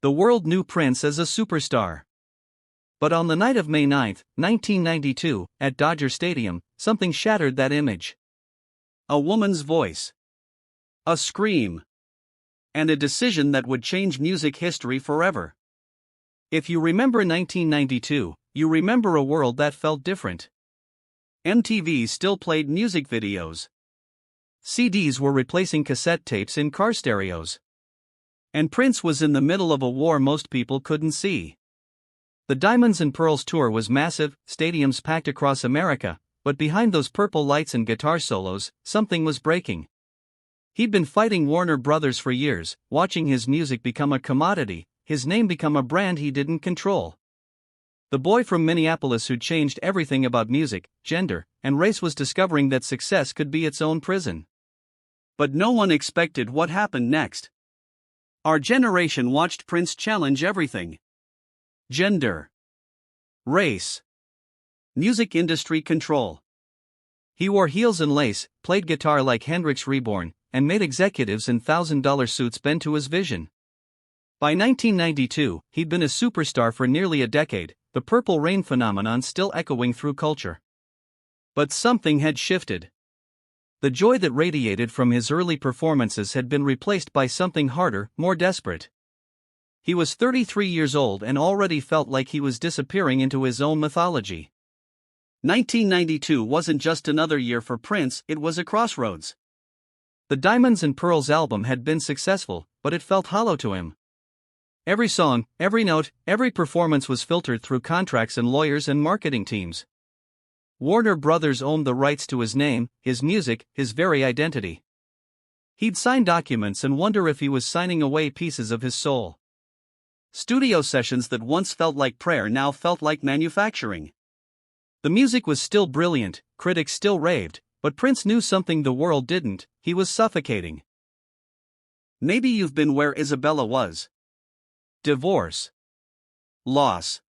The world knew Prince as a superstar. But on the night of May 9, 1992, at Dodger Stadium, something shattered that image. A woman's voice. A scream. And a decision that would change music history forever. If you remember 1992, you remember a world that felt different. MTV still played music videos. CDs were replacing cassette tapes in car stereos. And Prince was in the middle of a war most people couldn't see. The Diamonds and Pearls tour was massive, stadiums packed across America, but behind those purple lights and guitar solos, something was breaking. He'd been fighting Warner Brothers for years, watching his music become a commodity, his name become a brand he didn't control. The boy from Minneapolis who changed everything about music, gender, and race was discovering that success could be its own prison. But no one expected what happened next. Our generation watched Prince challenge everything. Gender. Race. Music industry control. He wore heels and lace, played guitar like Hendrix Reborn, and made executives in $1,000 suits bend to his vision. By 1992, he'd been a superstar for nearly a decade, the Purple Rain phenomenon still echoing through culture. But something had shifted. The joy that radiated from his early performances had been replaced by something harder, more desperate. He was 33 years old and already felt like he was disappearing into his own mythology. 1992 wasn't just another year for Prince, it was a crossroads. The Diamonds and Pearls album had been successful, but it felt hollow to him. Every song, every note, every performance was filtered through contracts and lawyers and marketing teams. Warner Brothers owned the rights to his name, his music, his very identity. He'd sign documents and wonder if he was signing away pieces of his soul. Studio sessions that once felt like prayer now felt like manufacturing. The music was still brilliant, critics still raved, but Prince knew something the world didn't: he was suffocating. Maybe you've been where Isabella was. Divorce. Loss.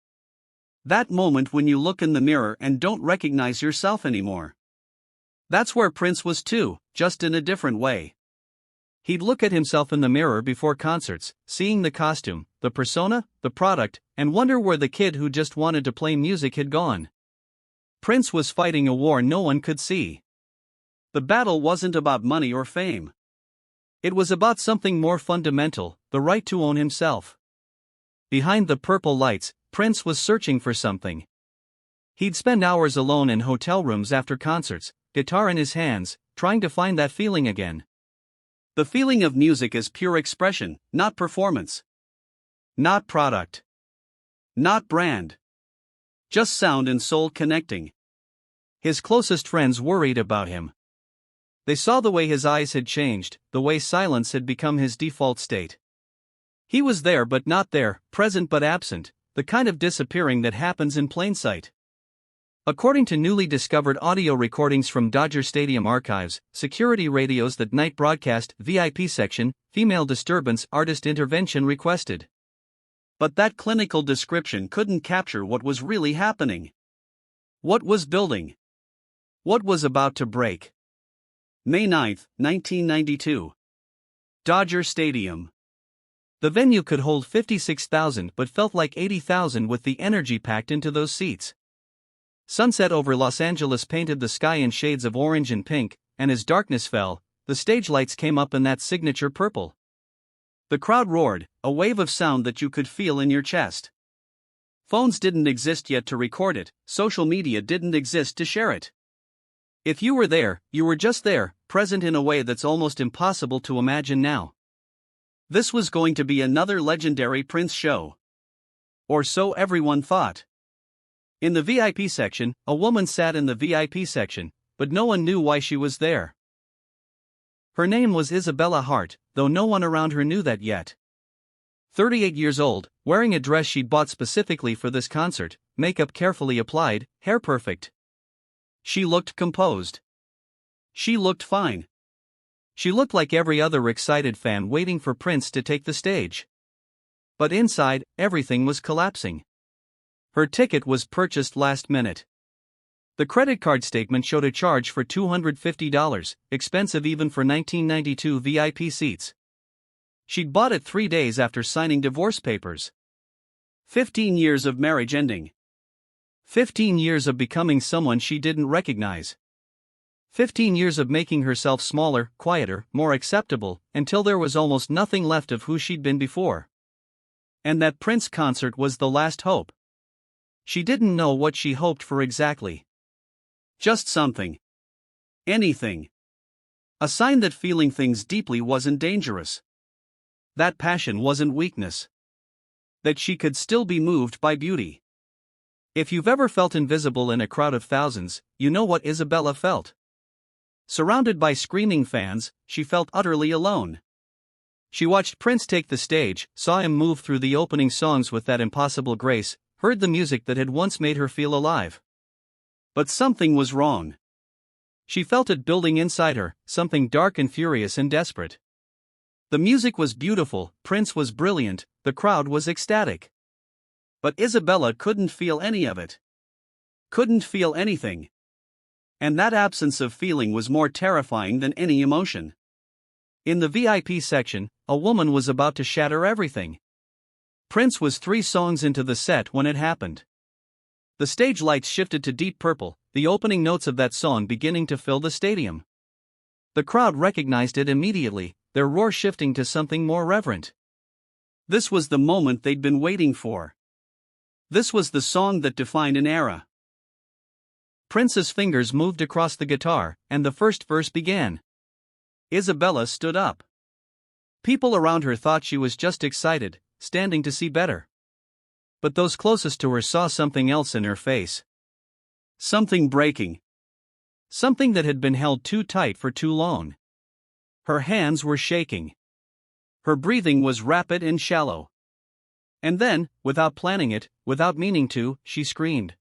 That moment when you look in the mirror and don't recognize yourself anymore. That's where Prince was too, just in a different way. He'd look at himself in the mirror before concerts, seeing the costume, the persona, the product, and wonder where the kid who just wanted to play music had gone. Prince was fighting a war no one could see. The battle wasn't about money or fame. It was about something more fundamental, the right to own himself. Behind the purple lights, Prince was searching for something. He'd spend hours alone in hotel rooms after concerts, guitar in his hands, trying to find that feeling again. The feeling of music as pure expression, not performance. Not product. Not brand. Just sound and soul connecting. His closest friends worried about him. They saw the way his eyes had changed, the way silence had become his default state. He was there but not there, present but absent, the kind of disappearing that happens in plain sight. According to newly discovered audio recordings from Dodger Stadium archives, security radios that night broadcast, VIP section, female disturbance, artist intervention requested. But that clinical description couldn't capture what was really happening. What was building? What was about to break? May 9, 1992. Dodger Stadium. The venue could hold 56,000 but felt like 80,000 with the energy packed into those seats. Sunset over Los Angeles painted the sky in shades of orange and pink, and as darkness fell, the stage lights came up in that signature purple. The crowd roared, a wave of sound that you could feel in your chest. Phones didn't exist yet to record it, social media didn't exist to share it. If you were there, you were just there, present in a way that's almost impossible to imagine now. This was going to be another legendary Prince show. Or so everyone thought. In the VIP section, a woman sat in the VIP section, but no one knew why she was there. Her name was Isabella Hart, though no one around her knew that yet. 38 years old, wearing a dress she'd bought specifically for this concert, makeup carefully applied, hair perfect. She looked composed. She looked fine. She looked like every other excited fan waiting for Prince to take the stage. But inside, everything was collapsing. Her ticket was purchased last minute. The credit card statement showed a charge for $250, expensive even for 1992 VIP seats. She'd bought it 3 days after signing divorce papers. 15 years of marriage ending. 15 years of becoming someone she didn't recognize. 15 years of making herself smaller, quieter, more acceptable, until there was almost nothing left of who she'd been before. And that Prince concert was the last hope. She didn't know what she hoped for exactly. Just something. Anything. A sign that feeling things deeply wasn't dangerous. That passion wasn't weakness. That she could still be moved by beauty. If you've ever felt invisible in a crowd of thousands, you know what Isabella felt. Surrounded by screaming fans, she felt utterly alone. She watched Prince take the stage, saw him move through the opening songs with that impossible grace, heard the music that had once made her feel alive. But something was wrong. She felt it building inside her, something dark and furious and desperate. The music was beautiful, Prince was brilliant, the crowd was ecstatic. But Isabella couldn't feel any of it. Couldn't feel anything. And that absence of feeling was more terrifying than any emotion. In the VIP section, a woman was about to shatter everything. Prince was 3 songs into the set when it happened. The stage lights shifted to deep purple, the opening notes of that song beginning to fill the stadium. The crowd recognized it immediately, their roar shifting to something more reverent. This was the moment they'd been waiting for. This was the song that defined an era. Prince's fingers moved across the guitar, and the first verse began. Isabella stood up. People around her thought she was just excited, standing to see better. But those closest to her saw something else in her face. Something breaking. Something that had been held too tight for too long. Her hands were shaking. Her breathing was rapid and shallow. And then, without planning it, without meaning to, she screamed.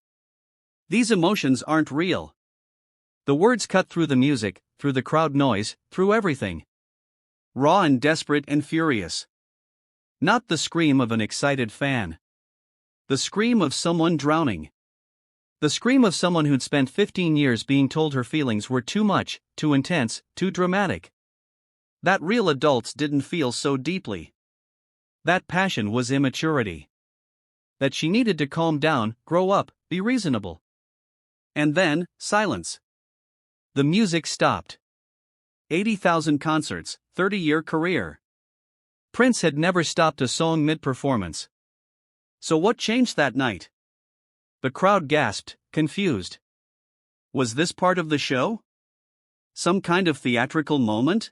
These emotions aren't real. The words cut through the music, through the crowd noise, through everything. Raw and desperate and furious. Not the scream of an excited fan. The scream of someone drowning. The scream of someone who'd spent 15 years being told her feelings were too much, too intense, too dramatic. That real adults didn't feel so deeply. That passion was immaturity. That she needed to calm down, grow up, be reasonable. And then, silence. The music stopped. 80,000 concerts, 30-year career. Prince had never stopped a song mid-performance. So what changed that night? The crowd gasped, confused. Was this part of the show? Some kind of theatrical moment?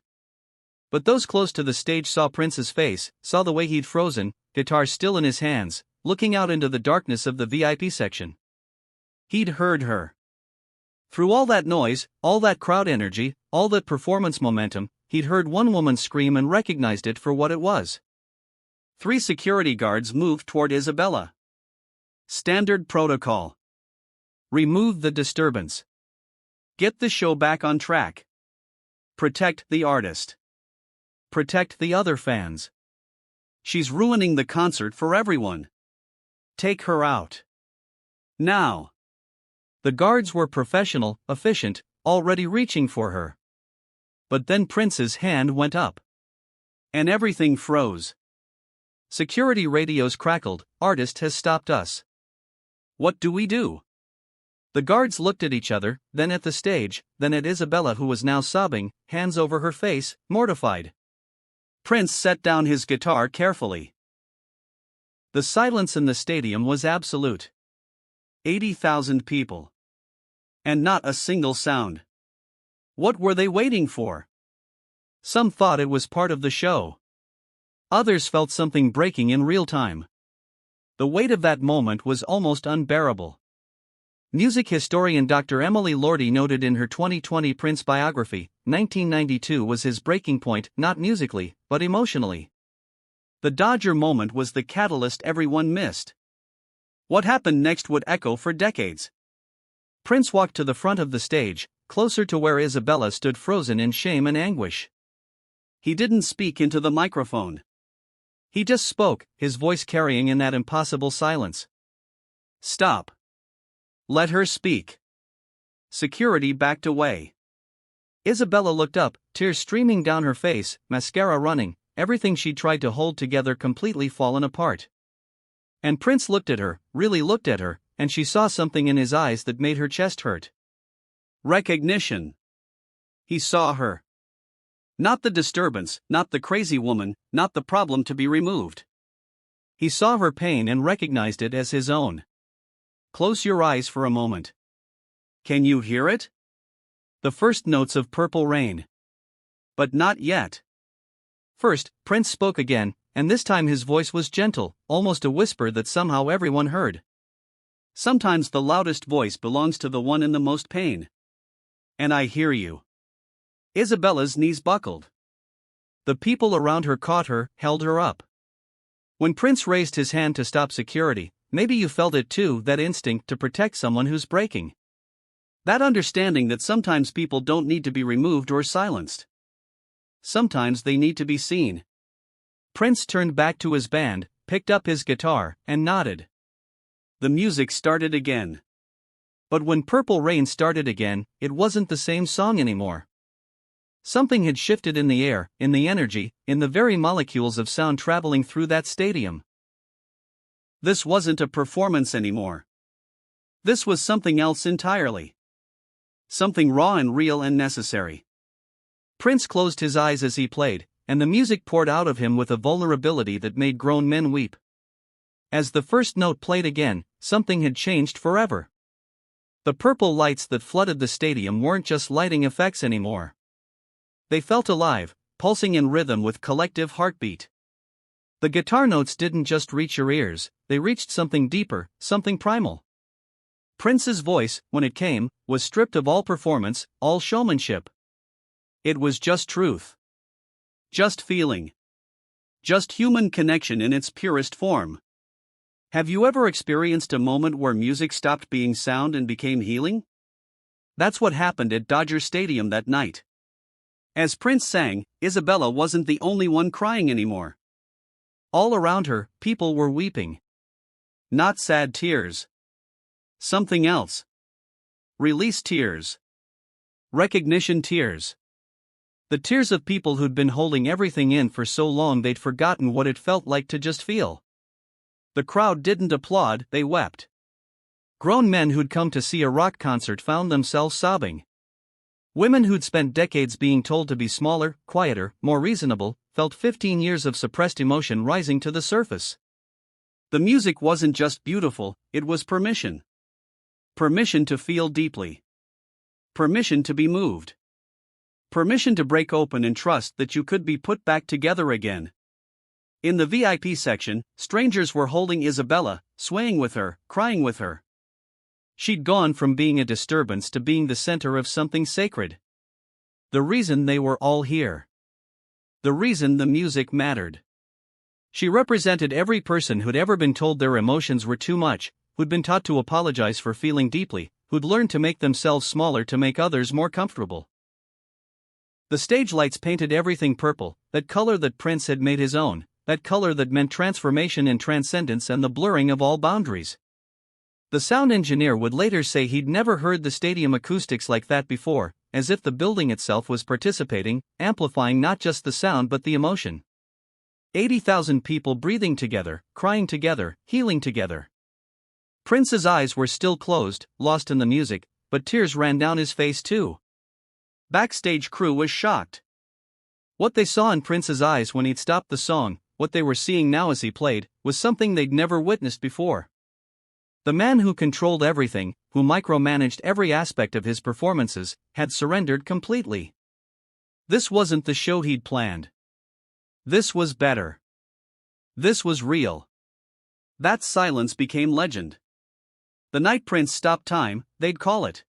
But those close to the stage saw Prince's face, saw the way he'd frozen, guitar still in his hands, looking out into the darkness of the VIP section. He'd heard her. Through all that noise, all that crowd energy, all that performance momentum, he'd heard one woman scream and recognized it for what it was. 3 security guards moved toward Isabella. Standard protocol. Remove the disturbance. Get the show back on track. Protect the artist. Protect the other fans. She's ruining the concert for everyone. Take her out. Now. The guards were professional, efficient, already reaching for her. But then Prince's hand went up. And everything froze. Security radios crackled, "Artist has stopped us. What do we do?" The guards looked at each other, then at the stage, then at Isabella who was now sobbing, hands over her face, mortified. Prince set down his guitar carefully. The silence in the stadium was absolute. 80,000 people. And not a single sound. What were they waiting for? Some thought it was part of the show. Others felt something breaking in real time. The weight of that moment was almost unbearable. Music historian Dr. Emily Lordy noted in her 2020 Prince biography, 1992 was his breaking point, not musically, but emotionally. The Dodger moment was the catalyst everyone missed. What happened next would echo for decades. Prince walked to the front of the stage, closer to where Isabella stood frozen in shame and anguish. He didn't speak into the microphone. He just spoke, his voice carrying in that impossible silence. Stop. Let her speak. Security backed away. Isabella looked up, tears streaming down her face, mascara running, everything she'd tried to hold together completely fallen apart. And Prince looked at her, really looked at her, and she saw something in his eyes that made her chest hurt. Recognition. He saw her. Not the disturbance, not the crazy woman, not the problem to be removed. He saw her pain and recognized it as his own. Close your eyes for a moment. Can you hear it? The first notes of Purple Rain. But not yet. First, Prince spoke again, and this time his voice was gentle, almost a whisper that somehow everyone heard. Sometimes the loudest voice belongs to the one in the most pain. And I hear you. Isabella's knees buckled. The people around her caught her, held her up. When Prince raised his hand to stop security, maybe you felt it too, that instinct to protect someone who's breaking. That understanding that sometimes people don't need to be removed or silenced. Sometimes they need to be seen. Prince turned back to his band, picked up his guitar, and nodded. The music started again. But when Purple Rain started again, it wasn't the same song anymore. Something had shifted in the air, in the energy, in the very molecules of sound traveling through that stadium. This wasn't a performance anymore. This was something else entirely. Something raw and real and necessary. Prince closed his eyes as he played, and the music poured out of him with a vulnerability that made grown men weep. As the first note played again, something had changed forever. The purple lights that flooded the stadium weren't just lighting effects anymore. They felt alive, pulsing in rhythm with collective heartbeat. The guitar notes didn't just reach your ears, they reached something deeper, something primal. Prince's voice, when it came, was stripped of all performance, all showmanship. It was just truth. Just feeling. Just human connection in its purest form. Have you ever experienced a moment where music stopped being sound and became healing? That's what happened at Dodger Stadium that night. As Prince sang, Isabella wasn't the only one crying anymore. All around her, people were weeping. Not sad tears. Something else. Release tears. Recognition tears. The tears of people who'd been holding everything in for so long they'd forgotten what it felt like to just feel. The crowd didn't applaud, they wept. Grown men who'd come to see a rock concert found themselves sobbing. Women who'd spent decades being told to be smaller, quieter, more reasonable, felt 15 years of suppressed emotion rising to the surface. The music wasn't just beautiful, it was permission. Permission to feel deeply. Permission to be moved. Permission to break open and trust that you could be put back together again. In the VIP section, strangers were holding Isabella, swaying with her, crying with her. She'd gone from being a disturbance to being the center of something sacred. The reason they were all here. The reason the music mattered. She represented every person who'd ever been told their emotions were too much, who'd been taught to apologize for feeling deeply, who'd learned to make themselves smaller to make others more comfortable. The stage lights painted everything purple, that color that Prince had made his own, that color that meant transformation and transcendence and the blurring of all boundaries. The sound engineer would later say he'd never heard the stadium acoustics like that before, as if the building itself was participating, amplifying not just the sound but the emotion. 80,000 people breathing together, crying together, healing together. Prince's eyes were still closed, lost in the music, but tears ran down his face too. Backstage crew was shocked. What they saw in Prince's eyes when he'd stopped the song, what they were seeing now as he played, was something they'd never witnessed before. The man who controlled everything, who micromanaged every aspect of his performances, had surrendered completely. This wasn't the show he'd planned. This was better. This was real. That silence became legend. The night Prince stopped time, they'd call it.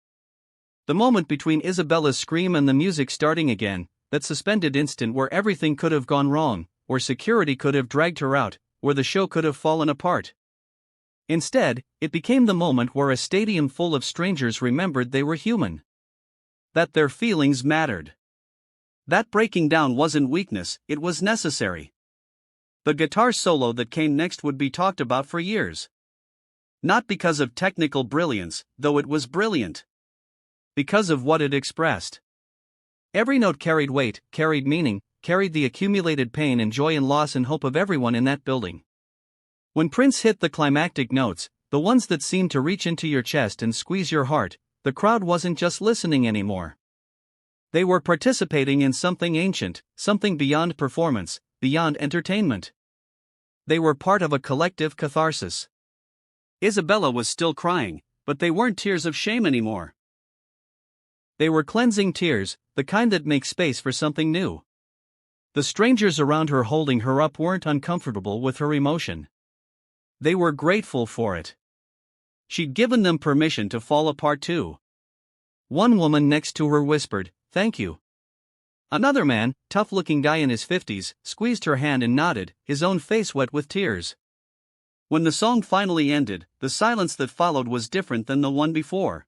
The moment between Isabella's scream and the music starting again, that suspended instant where everything could have gone wrong, where security could have dragged her out, where the show could have fallen apart. Instead, it became the moment where a stadium full of strangers remembered they were human. That their feelings mattered. That breaking down wasn't weakness, it was necessary. The guitar solo that came next would be talked about for years. Not because of technical brilliance, though it was brilliant. Because of what it expressed. Every note carried weight, carried meaning, carried the accumulated pain and joy and loss and hope of everyone in that building. When Prince hit the climactic notes, the ones that seemed to reach into your chest and squeeze your heart, the crowd wasn't just listening anymore. They were participating in something ancient, something beyond performance, beyond entertainment. They were part of a collective catharsis. Isabella was still crying, but they weren't tears of shame anymore. They were cleansing tears, the kind that make space for something new. The strangers around her holding her up weren't uncomfortable with her emotion. They were grateful for it. She'd given them permission to fall apart too. One woman next to her whispered, "Thank you." Another man, tough-looking guy in his 50s, squeezed her hand and nodded, his own face wet with tears. When the song finally ended, the silence that followed was different than the one before.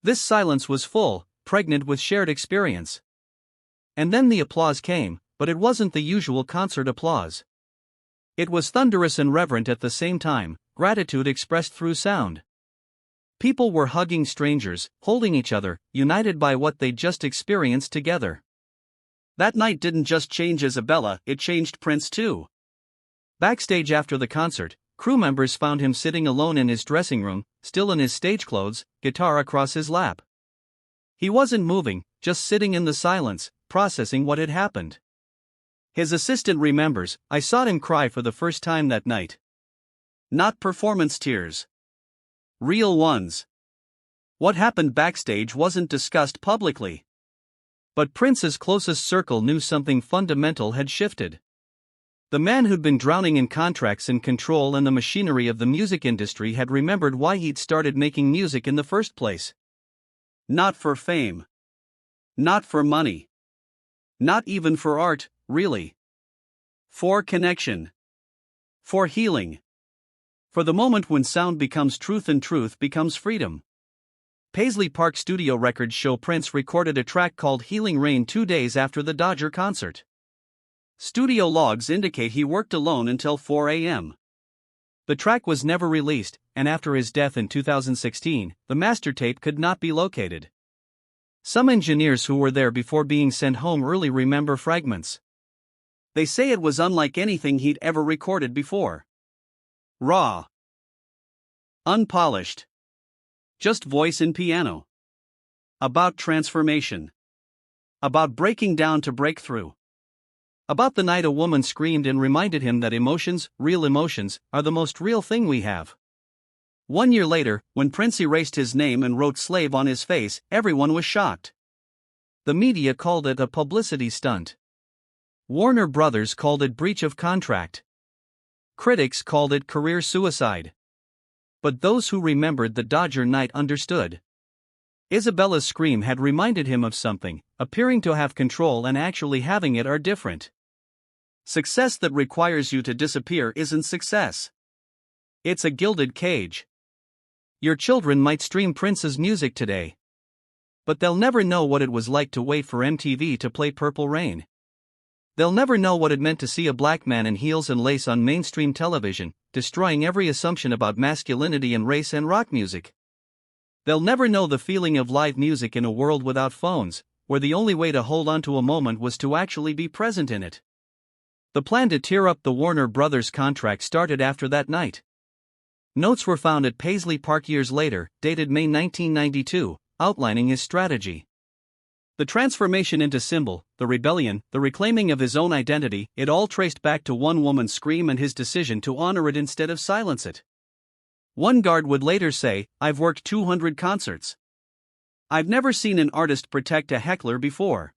This silence was full, pregnant with shared experience. And then the applause came, but it wasn't the usual concert applause. It was thunderous and reverent at the same time, gratitude expressed through sound. People were hugging strangers, holding each other, united by what they'd just experienced together. That night didn't just change Isabella, it changed Prince too. Backstage after the concert, crew members found him sitting alone in his dressing room, still in his stage clothes, guitar across his lap. He wasn't moving, just sitting in the silence, processing what had happened. His assistant remembers, "I saw him cry for the first time that night. Not performance tears. Real ones." What happened backstage wasn't discussed publicly. But Prince's closest circle knew something fundamental had shifted. The man who'd been drowning in contracts and control and the machinery of the music industry had remembered why he'd started making music in the first place. Not for fame. Not for money. Not even for art, really. For connection. For healing. For the moment when sound becomes truth and truth becomes freedom. Paisley Park studio records show Prince recorded a track called Healing Rain 2 days after the Dodger concert. Studio logs indicate he worked alone until 4 a.m. The track was never released, and after his death in 2016, the master tape could not be located. Some engineers who were there before being sent home early remember fragments. They say it was unlike anything he'd ever recorded before. Raw. Unpolished. Just voice and piano. About transformation. About breaking down to break through. About the night a woman screamed and reminded him that emotions, real emotions, are the most real thing we have. 1 year later, when Prince erased his name and wrote "slave" on his face, everyone was shocked. The media called it a publicity stunt. Warner Brothers called it breach of contract. Critics called it career suicide. But those who remembered the Dodger night understood. Isabella's scream had reminded him of something. Appearing to have control and actually having it are different. Success that requires you to disappear isn't success. It's a gilded cage. Your children might stream Prince's music today. But they'll never know what it was like to wait for MTV to play Purple Rain. They'll never know what it meant to see a black man in heels and lace on mainstream television, destroying every assumption about masculinity and race and rock music. They'll never know the feeling of live music in a world without phones, where the only way to hold on to a moment was to actually be present in it. The plan to tear up the Warner Brothers contract started after that night. Notes were found at Paisley Park years later, dated May 1992, outlining his strategy. The transformation into symbol, the rebellion, the reclaiming of his own identity, it all traced back to one woman's scream and his decision to honor it instead of silence it. One guard would later say, "I've worked 200 concerts. I've never seen an artist protect a heckler before.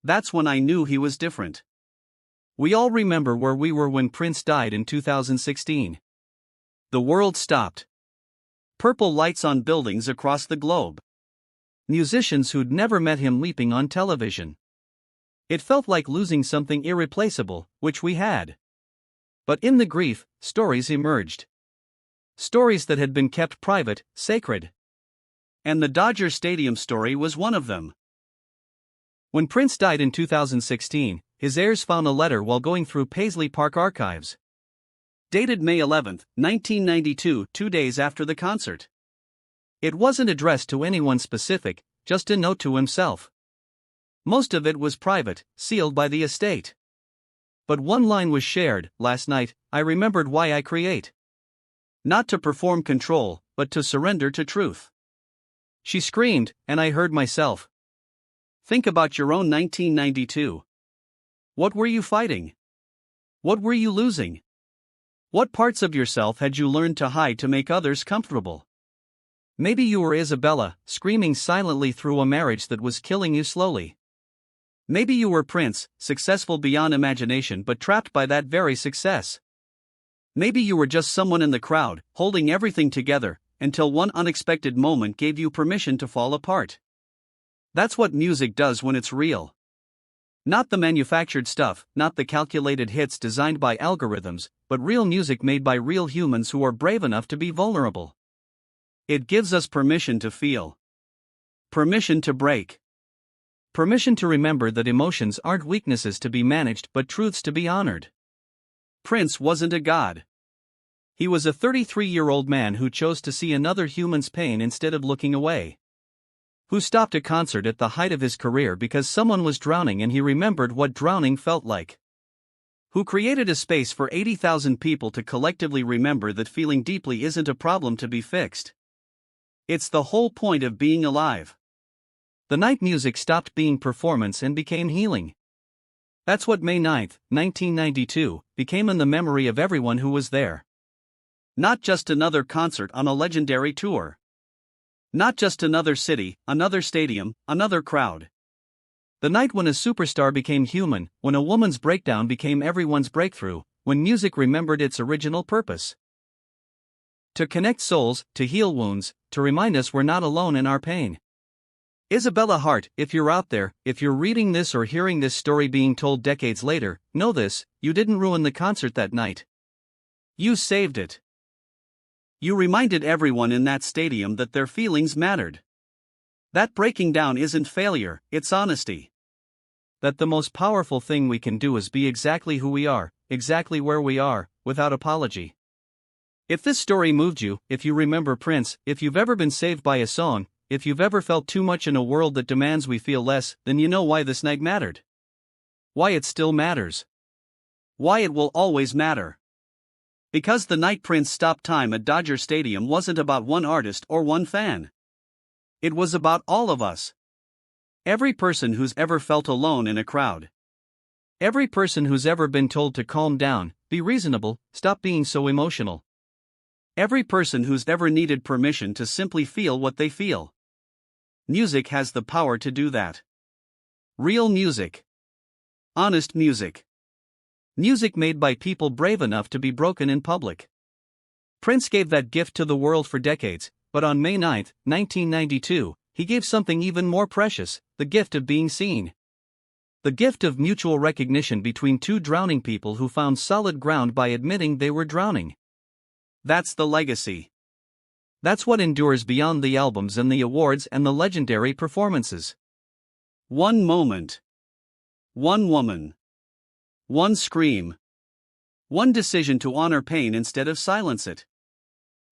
That's when I knew he was different." We all remember where we were when Prince died in 2016. The world stopped. Purple lights on buildings across the globe. Musicians who'd never met him leaping on television. It felt like losing something irreplaceable, which we had. But in the grief, stories emerged. Stories that had been kept private, sacred. And the Dodger Stadium story was one of them. When Prince died in 2016, his heirs found a letter while going through Paisley Park archives. Dated May 11, 1992, 2 days after the concert. It wasn't addressed to anyone specific, just a note to himself. Most of it was private, sealed by the estate. But one line was shared: "Last night, I remembered why I create. Not to perform control, but to surrender to truth." She screamed, and I heard myself. Think about your own 1992. What were you fighting? What were you losing? What parts of yourself had you learned to hide to make others comfortable? Maybe you were Isabella, screaming silently through a marriage that was killing you slowly. Maybe you were Prince, successful beyond imagination but trapped by that very success. Maybe you were just someone in the crowd, holding everything together, until one unexpected moment gave you permission to fall apart. That's what music does when it's real. Not the manufactured stuff, not the calculated hits designed by algorithms, but real music made by real humans who are brave enough to be vulnerable. It gives us permission to feel. Permission to break. Permission to remember that emotions aren't weaknesses to be managed but truths to be honored. Prince wasn't a god. He was a 33-year-old man who chose to see another human's pain instead of looking away. Who stopped a concert at the height of his career because someone was drowning and he remembered what drowning felt like. Who created a space for 80,000 people to collectively remember that feeling deeply isn't a problem to be fixed. It's the whole point of being alive. The night music stopped being performance and became healing. That's what May 9, 1992, became in the memory of everyone who was there. Not just another concert on a legendary tour. Not just another city, another stadium, another crowd. The night when a superstar became human, when a woman's breakdown became everyone's breakthrough, when music remembered its original purpose. To connect souls, to heal wounds, to remind us we're not alone in our pain. Isabella Hart, if you're out there, if you're reading this or hearing this story being told decades later, know this: you didn't ruin the concert that night. You saved it. You reminded everyone in that stadium that their feelings mattered. That breaking down isn't failure, it's honesty. That the most powerful thing we can do is be exactly who we are, exactly where we are, without apology. If this story moved you, if you remember Prince, if you've ever been saved by a song, if you've ever felt too much in a world that demands we feel less, then you know why this night mattered. Why it still matters. Why it will always matter. Because the night Prince stopped time at Dodger Stadium wasn't about one artist or one fan. It was about all of us. Every person who's ever felt alone in a crowd. Every person who's ever been told to calm down, be reasonable, stop being so emotional. Every person who's ever needed permission to simply feel what they feel. Music has the power to do that. Real music. Honest music. Music made by people brave enough to be broken in public. Prince gave that gift to the world for decades, but on May 9, 1992, he gave something even more precious: the gift of being seen. The gift of mutual recognition between two drowning people who found solid ground by admitting they were drowning. That's the legacy. That's what endures beyond the albums and the awards and the legendary performances. One moment. One woman. One scream. One decision to honor pain instead of silence it.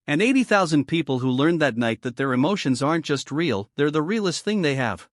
And 80,000 people who learned that night that their emotions aren't just real, they're the realest thing they have.